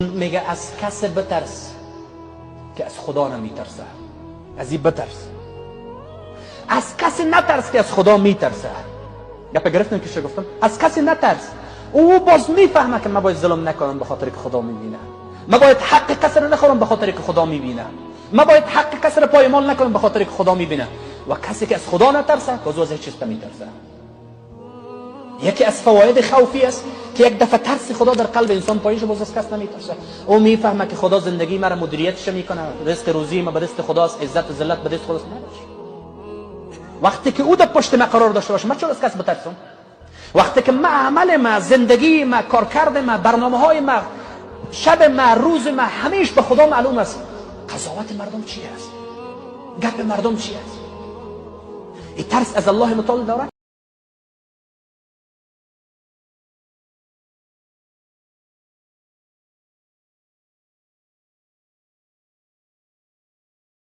میگه از کس بترس که از خدا نمیترسه. از این بترس. از کسی نترس که از خدا میترسه. گپ گرفتم که گفتم از کسی نترس. او باز میفهمه که من باید ظلم نکنم به خاطر که خدا میبینه. من باید حق کسی رو نخورم به خاطر که خدا میبینه. من باید حق کسی رو پایمال نکنم به خاطر که خدا میبینه. و کسی که از خدا نترسه که از هیچ چیز نمیترسه. یکی از فواید خوفی است که یک دفعه ترس خدا در قلب انسان پایش باز از کس نمیترسه. او میفهمه که خدا زندگی مرا مدیریتش میکنه، رزق روزی ما به دست خداست، عزت و ذلت به دست خداست. وقتی که او در پشت ما قرار داشته باشه، من چرا از کس بترسم؟ وقتی که ما عمل ما، زندگی ما، کارکرد ما، برنامه‌های ما، شب ما، روز ما همیشه به خدا معلوم است. قضاوت مردم چی است؟ گپ مردم چی است؟ این ترس از الله متعال داره.